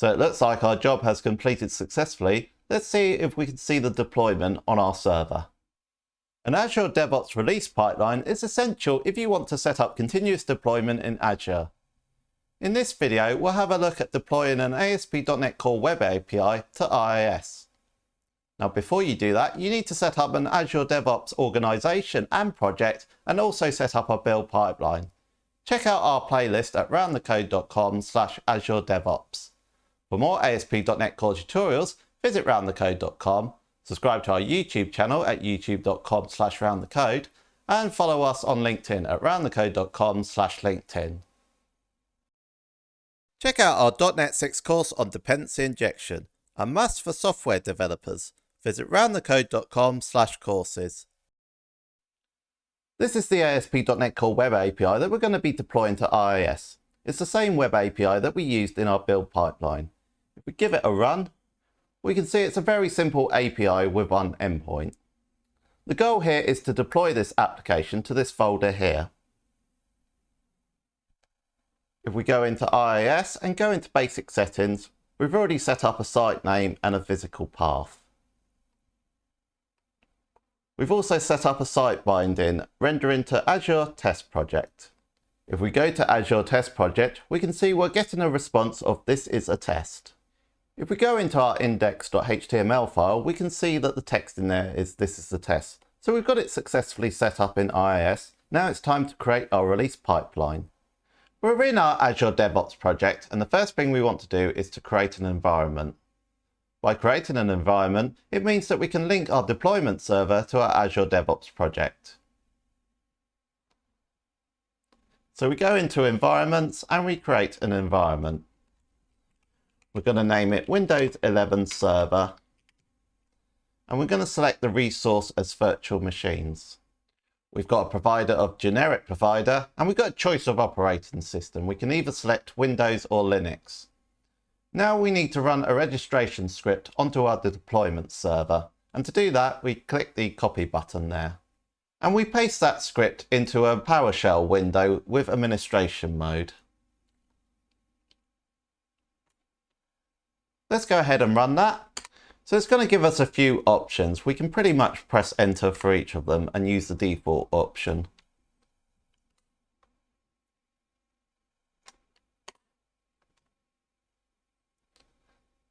So it looks like our job has completed successfully. Let's see if we can see the deployment on our server. An Azure DevOps release pipeline is essential if you want to set up continuous deployment in Azure. In this video, we'll have a look at deploying an ASP.NET Core Web API to IIS. Now before you do that, you need to set up an Azure DevOps organization and project, and also set up a build pipeline. Check out our playlist at roundthecode.com/Azure DevOps. For more ASP.NET Core tutorials, visit roundthecode.com, subscribe to our YouTube channel at youtube.com/roundthecode, and follow us on LinkedIn at roundthecode.com/LinkedIn. Check out our .NET 6 course on dependency injection, a must for software developers. Visit roundthecode.com/courses. This is the ASP.NET Core Web API that we're going to be deploying to IIS. It's the same Web API that we used in our build pipeline. If we give it a run, we can see it's a very simple API with one endpoint. The goal here is to deploy this application to this folder here. If we go into IIS and go into basic settings, we've already set up a site name and a physical path. We've also set up a site binding, rendering to Azure Test Project. If we go to Azure Test Project, we can see we're getting a response of "this is a test." If we go into our index.html file, we can see that the text in there is "this is the test." So we've got it successfully set up in IIS. Now it's time to create our release pipeline. We're in our Azure DevOps project, and the first thing we want to do is to create an environment. By creating an environment, it means that we can link our deployment server to our Azure DevOps project. So we go into environments and we create an environment. We're going to name it Windows 11 Server, and we're going to select the resource as virtual machines. We've got a provider of generic provider, and we've got a choice of operating system. We can either select Windows or Linux. Now we need to run a registration script onto our deployment server, and to do that we click the copy button there. And we paste that script into a PowerShell window with administration mode. Let's go ahead and run that. So it's going to give us a few options. We can pretty much press enter for each of them and use the default option.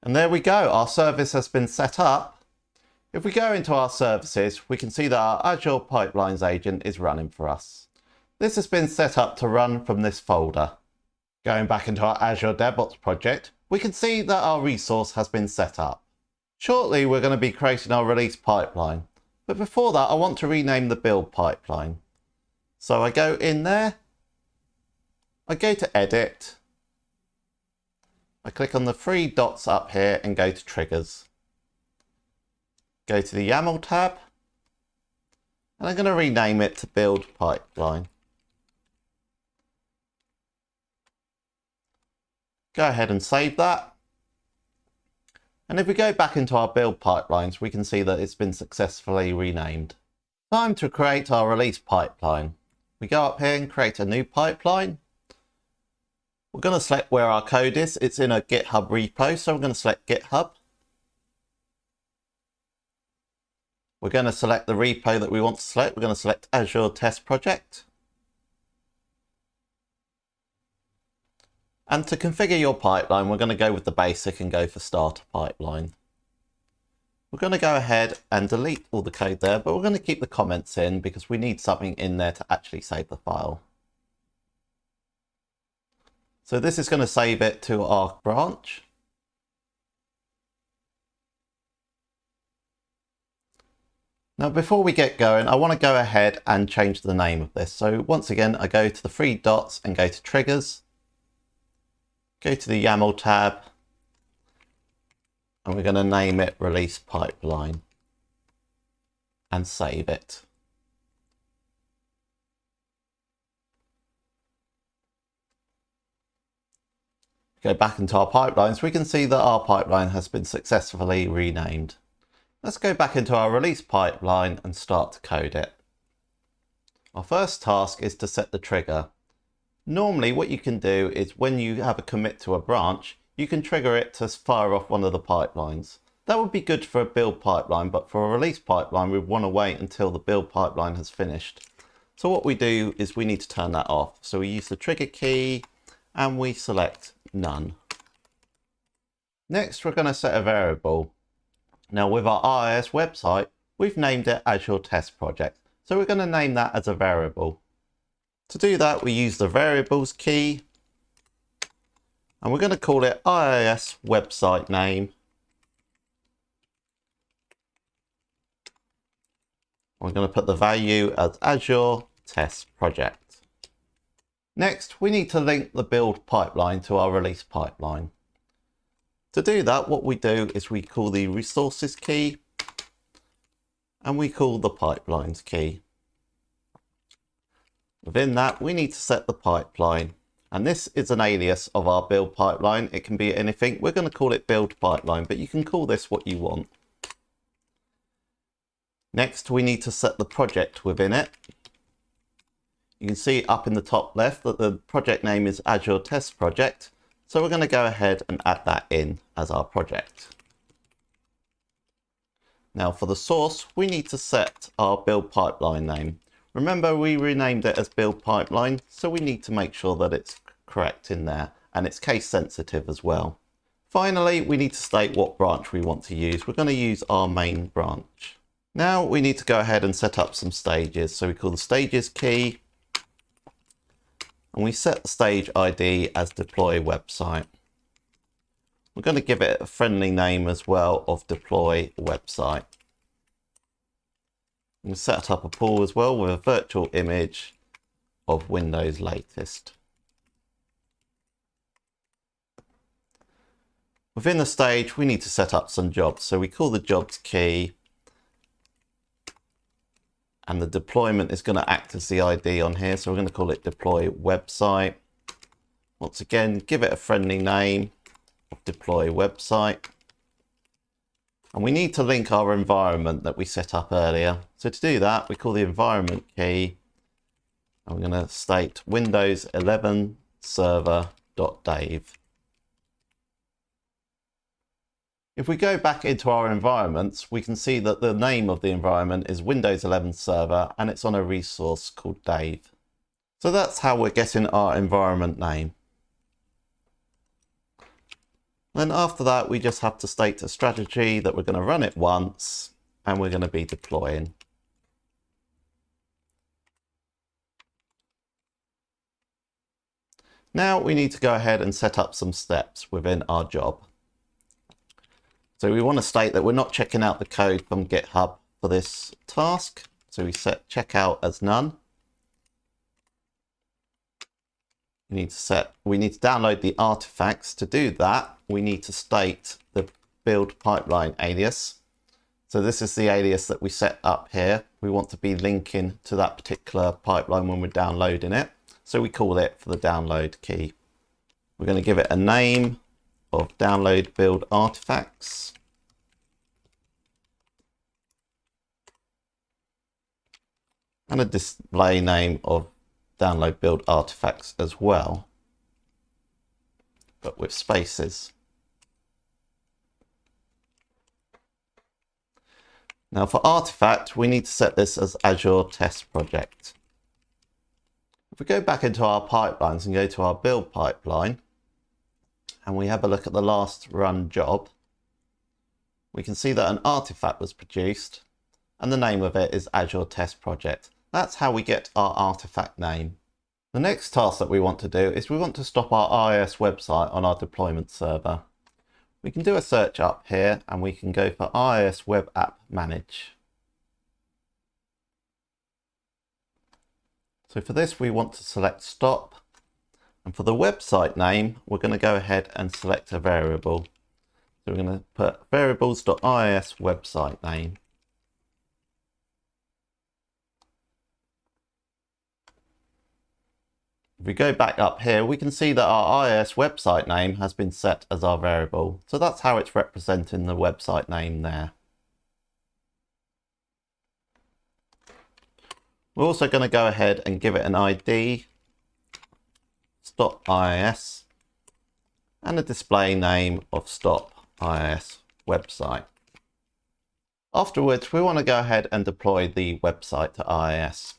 And there we go, our service has been set up. If we go into our services, we can see that our Azure Pipelines agent is running for us. This has been set up to run from this folder. Going back into our Azure DevOps project, we can see that our resource has been set up. Shortly, we're going to be creating our release pipeline. But before that, I want to rename the build pipeline. So I go in there, I go to edit, I click on the three dots up here and go to triggers. Go to the YAML tab, and I'm going to rename it to build pipeline. Go ahead and save that. And if we go back into our build pipelines, we can see that it's been successfully renamed. Time to create our release pipeline. We go up here and create a new pipeline. We're going to select where our code is. It's in a GitHub repo, so we're going to select GitHub. We're going to select the repo that we want to select. We're going to select Azure Test Project. And to configure your pipeline, we're going to go with the basic and go for starter pipeline. We're going to go ahead and delete all the code there, but we're going to keep the comments in because we need something in there to actually save the file. So this is going to save it to our branch. Now before we get going, I want to go ahead and change the name of this. So once again, I go to the three dots and go to triggers. Go to the YAML tab. And we're going to name it Release Pipeline. And save it. Go back into our pipelines, we can see that our pipeline has been successfully renamed. Let's go back into our release pipeline and start to code it. Our first task is to set the trigger. Normally what you can do is when you have a commit to a branch, you can trigger it to fire off one of the pipelines. That would be good for a build pipeline, but for a release pipeline, we want to wait until the build pipeline has finished. So what we do is we need to turn that off. So we use the trigger key and we select none. Next, we're going to set a variable. Now with our IIS website, we've named it Azure Test Project. So we're going to name that as a variable. To do that, we use the variables key and we're going to call it IIS website name. We're going to put the value as Azure Test Project. Next, we need to link the build pipeline to our release pipeline. To do that, what we do is we call the resources key and we call the pipelines key. Within that, we need to set the pipeline. And this is an alias of our build pipeline. It can be anything. We're going to call it build pipeline, but you can call this what you want. Next, we need to set the project within it. You can see up in the top left that the project name is Azure Test Project. So we're going to go ahead and add that in as our project. Now for the source, we need to set our build pipeline name. Remember, we renamed it as build pipeline, so we need to make sure that it's correct in there and it's case sensitive as well. Finally, we need to state what branch we want to use. We're going to use our main branch. Now we need to go ahead and set up some stages. So we call the stages key and we set the stage ID as deploy website. We're going to give it a friendly name as well of deploy website. We set up a pool as well with a virtual image of Windows latest. Within the stage, we need to set up some jobs. So we call the jobs key and the deployment is going to act as the ID on here. So we're going to call it deploy website. Once again, give it a friendly name of deploy website. And we need to link our environment that we set up earlier. So to do that, we call the environment key and we're going to state Windows 11 server.dave. If we go back into our environments, we can see that the name of the environment is Windows 11 Server and it's on a resource called Dave. So that's how we're getting our environment name. Then after that, we just have to state a strategy that we're going to run it once and we're going to be deploying. Now we need to go ahead and set up some steps within our job. So we want to state that we're not checking out the code from GitHub for this task. So we set checkout as none. We need to download the artifacts. To do that, we need to state the build pipeline alias. So this is the alias that we set up here. We want to be linking to that particular pipeline when we're downloading it. So we call it for the download key. We're going to give it a name of download build artifacts. And a display name of download build artifacts as well, but with spaces. Now for artifact, we need to set this as Azure Test Project. If we go back into our pipelines and go to our build pipeline, and we have a look at the last run job, we can see that an artifact was produced and the name of it is Azure Test Project. That's how we get our artifact name. The next task that we want to do is we want to stop our IIS website on our deployment server. We can do a search up here and we can go for IIS Web App Manage. So for this, we want to select stop. And for the website name, we're going to go ahead and select a variable. So we're going to put variables.iis website name. If we go back up here, we can see that our IIS website name has been set as our variable. So that's how it's representing the website name there. We're also going to go ahead and give it an ID, stop IIS, and a display name of stop IIS website. Afterwards, we want to go ahead and deploy the website to IIS.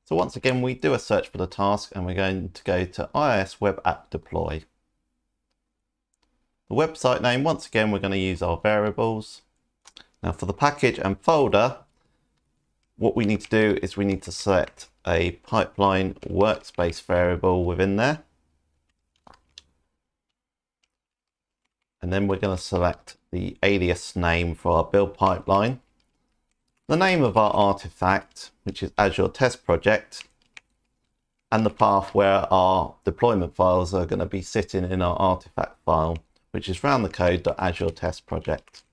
So once again, we do a search for the task and we're going to go to IIS Web App Deploy. The website name, once again, we're going to use our variables. Now for the package and folder, what we need to do is we need to select a pipeline workspace variable within there. And then we're going to select the alias name for our build pipeline, the name of our artifact, which is Azure Test Project, and the path where our deployment files are going to be sitting in our artifact file, which is roundthecode.azure test project.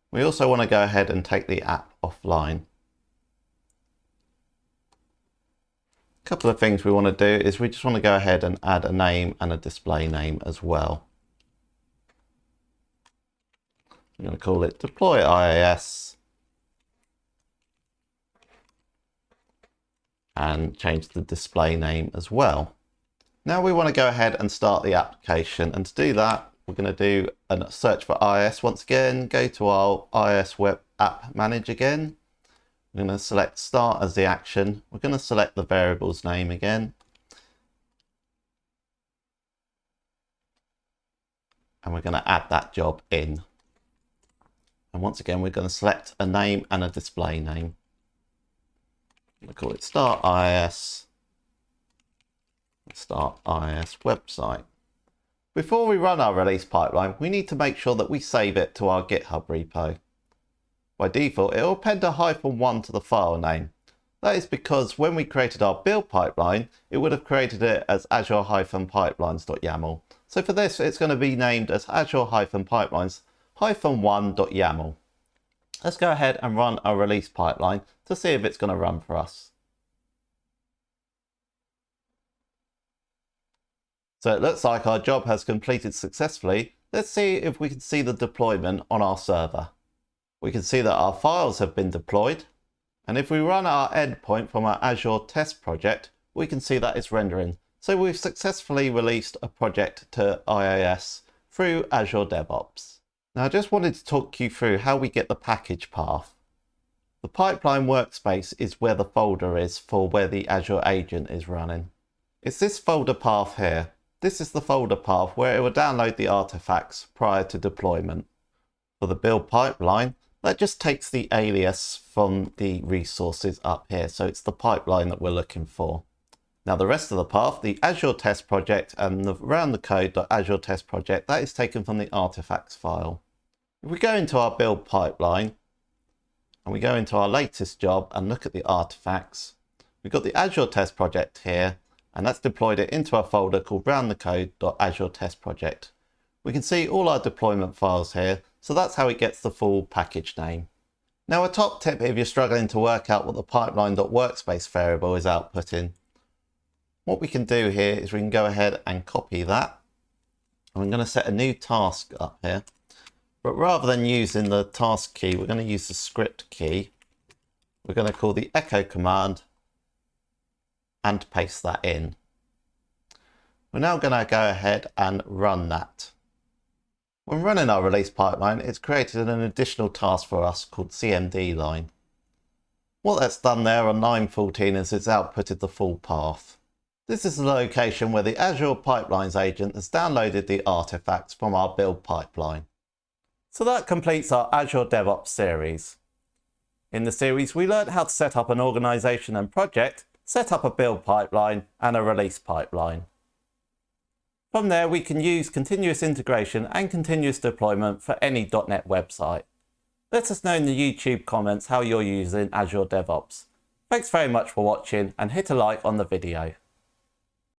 We also want to go ahead and take the app offline. A couple of things we want to do is we just want to go ahead and add a name and a display name as well. I'm going to call it deploy IIS and change the display name as well. Now we want to go ahead and start the application, and to do that we're going to do a search for IIS once again, go to our IIS Web App Manager again. We're going to select start as the action. We're going to select the variable's name again. And we're going to add that job in. And once again, we're going to select a name and a display name. We'll call it start IIS website. Before we run our release pipeline, we need to make sure that we save it to our GitHub repo. By default, it will append a -1 to the file name. That is because when we created our build pipeline, it would have created it as Azure-pipelines.yaml. So for this, it's going to be named as Azure-pipelines-1.yaml. Let's go ahead and run our release pipeline to see if it's going to run for us. So it looks like our job has completed successfully. Let's see if we can see the deployment on our server. We can see that our files have been deployed. And if we run our endpoint from our Azure Test Project, we can see that it's rendering. So we've successfully released a project to IIS through Azure DevOps. Now I just wanted to talk you through how we get the package path. The pipeline workspace is where the folder is for where the Azure agent is running. It's this folder path here. This is the folder path where it will download the artifacts prior to deployment. For the build pipeline, that just takes the alias from the resources up here. So it's the pipeline that we're looking for. Now the rest of the path, the Azure Test Project and the roundthecode.azure test project, that is taken from the artifacts file. If we go into our build pipeline and we go into our latest job and look at the artifacts, we've got the Azure Test Project here, and that's deployed it into a folder called roundthecode.azure test project. We can see all our deployment files here, so that's how it gets the full package name. Now a top tip if you're struggling to work out what the pipeline.workspace variable is outputting. What we can do here is we can go ahead and copy that. I'm going to set a new task up here. But rather than using the task key, we're going to use the script key. We're going to call the echo command and paste that in. We're now going to go ahead and run that. When running our release pipeline, it's created an additional task for us called CMD line. What that's done there on 9.14 is it's outputted the full path. This is the location where the Azure Pipelines agent has downloaded the artifacts from our build pipeline. So that completes our Azure DevOps series. In the series, we learned how to set up an organization and project, set up a build pipeline and a release pipeline. From there, we can use continuous integration and continuous deployment for any .NET website. Let us know in the YouTube comments how you're using Azure DevOps. Thanks very much for watching and hit a like on the video.